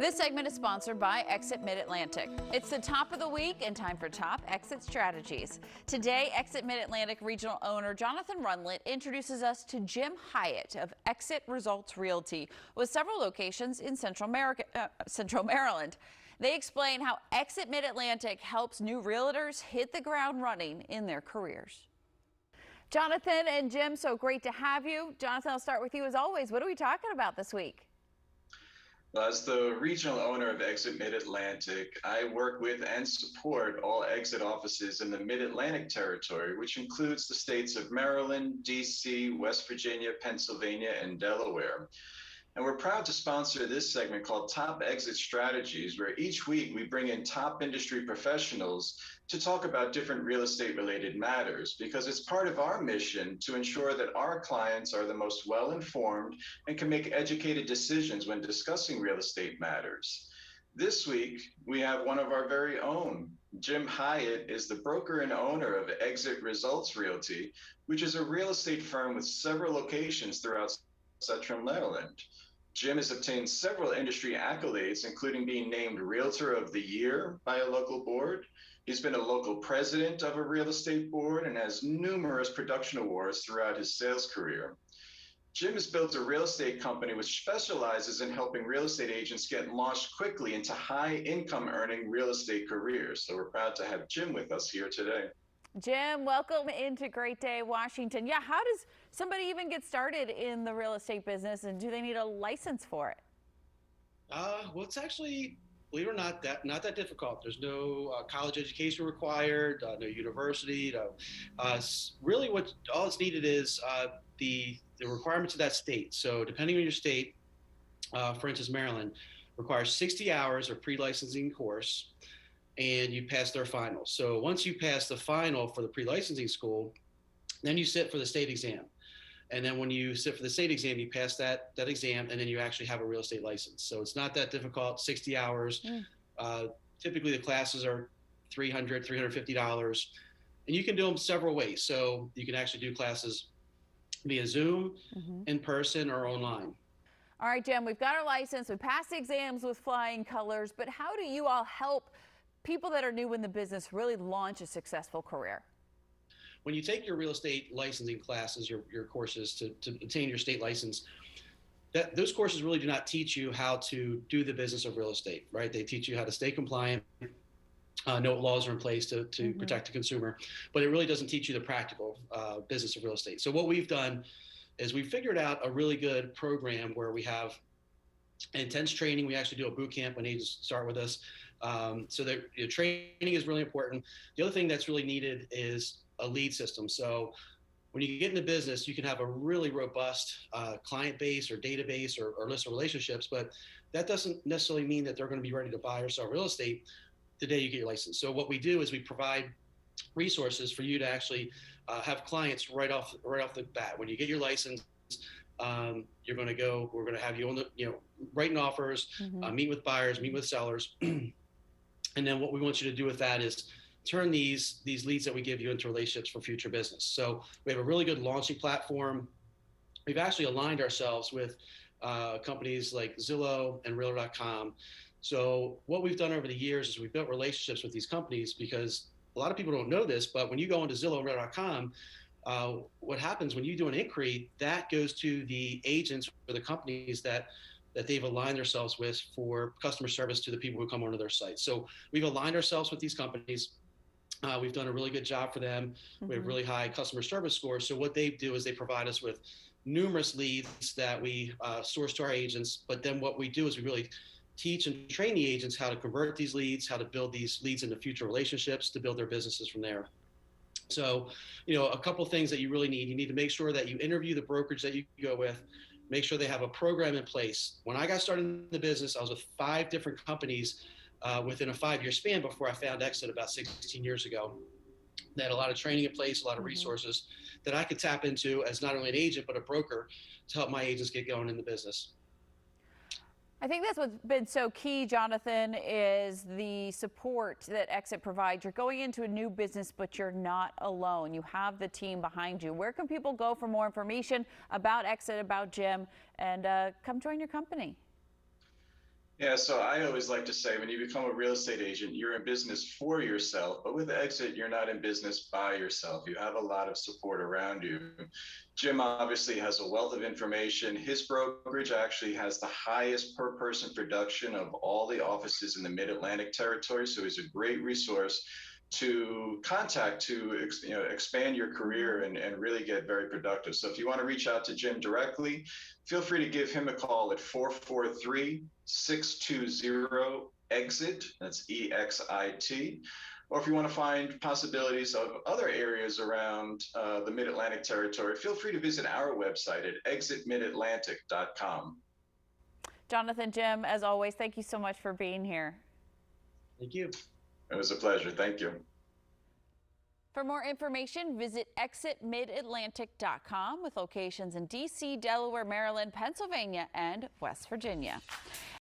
This segment is sponsored by EXIT Mid-Atlantic. It's the top of the week and time for top exit strategies. Today, EXIT Mid-Atlantic regional owner Jonathan Rundlett introduces us to Jim Hyatt of EXIT Results Realty with several locations in Central Maryland. They explain how EXIT Mid-Atlantic helps new realtors hit the ground running in their careers. Jonathan and Jim, so great to have you. Jonathan, I'll start with you as always. What are we talking about this week? As the regional owner of EXIT Mid-Atlantic, I work with and support all EXIT offices in the Mid-Atlantic territory, which includes the states of Maryland, D.C., West Virginia, Pennsylvania, and Delaware. And we're proud to sponsor this segment called Top Exit Strategies, where each week we bring in top industry professionals to talk about different real estate related matters, because it's part of our mission to ensure that our clients are the most well-informed and can make educated decisions when discussing real estate matters. This week, we have one of our very own. Jim Hyatt is the broker and owner of EXIT Results Realty, which is a real estate firm with several locations throughout Central Maryland. Jim has obtained several industry accolades, including being named Realtor of the Year by a local board. He's been a local president of a real estate board and has numerous production awards throughout his sales career. Jim has built a real estate company which specializes in helping real estate agents get launched quickly into high income earning real estate careers. So we're proud to have Jim with us here today. Jim, welcome into Great Day, Washington. Yeah, how does somebody even get started in the real estate business, and do they need a license for it? Well, it's actually, believe it or not, not that difficult. There's no college education required, no university. Really, all it's needed is the requirements of that state. So depending on your state, for instance, Maryland requires 60 hours of pre-licensing course, and you pass their final. So once you pass the final for the pre-licensing school, then you sit for the state exam. And then when you sit for the state exam, you pass that exam, and then you actually have a real estate license. So it's not that difficult, 60 hours. Typically the classes are $300, $350, and you can do them several ways. So you can actually do classes via Zoom, in person, or online. All right, Jim, we've got our license, we passed the exams with flying colors, but how do you all help people that are new in the business really launch a successful career? When you take your real estate licensing classes, your courses to obtain your state license, those courses really do not teach you how to do the business of real estate, right? They teach you how to stay compliant, know what laws are in place to protect the consumer, but it really doesn't teach you the practical business of real estate. So what we've done is we figured out a really good program where we have intense training. We actually do a boot camp when agents start with us. So that training is really important. The other thing that's really needed is a lead system. So when you get into business, you can have a really robust client base or database or list of relationships, but that doesn't necessarily mean that they're going to be ready to buy or sell real estate the day you get your license. So what we do is we provide resources for you to actually have clients right off the bat. When you get your license, we're going to have you on the, writing offers, meet with buyers, meet with sellers. And then what we want you to do with that is turn these leads that we give you into relationships for future business. So we have a really good launching platform. We've actually aligned ourselves with companies like Zillow and Realtor.com. So what we've done over the years is we've built relationships with these companies, because a lot of people don't know this, but when you go into Zillow and Realtor.com, what happens when you do an inquiry, that goes to the agents or the companies that they've aligned themselves with for customer service to the people who come onto their site. So we've aligned ourselves with these companies. We've done a really good job for them. We have really high customer service scores. So what they do is they provide us with numerous leads that we source to our agents. But then what we do is we really teach and train the agents how to convert these leads, how to build these leads into future relationships to build their businesses from there. So, a couple things that you really need. You need to make sure that you interview the brokerage that you go with. Make sure they have a program in place. When I got started in the business, I was with 5 different companies within a 5-year span before I found EXIT about 16 years ago. They had a lot of training in place, a lot of resources that I could tap into as not only an agent, but a broker to help my agents get going in the business. I think that's what's been so key, Jonathan, is the support that EXIT provides. You're going into a new business, but you're not alone. You have the team behind you. Where can people go for more information about EXIT, about Jim, and come join your company? Yeah, so I always like to say when you become a real estate agent, you're in business for yourself, but with Exit, you're not in business by yourself. You have a lot of support around you. Jim obviously has a wealth of information. His brokerage actually has the highest per person production of all the offices in the Mid-Atlantic territory, so he's a great resource to contact to expand your career and really get very productive. So if you want to reach out to Jim directly, feel free to give him a call at 443-620 exit. That's EXIT. Or if you want to find possibilities of other areas around the Mid-Atlantic territory, feel free to visit our website at exitmidatlantic.com. Jonathan, Jim, as always, thank you so much for being here. Thank you. It was a pleasure. Thank you. For more information, visit exitmidatlantic.com with locations in DC, Delaware, Maryland, Pennsylvania, and West Virginia.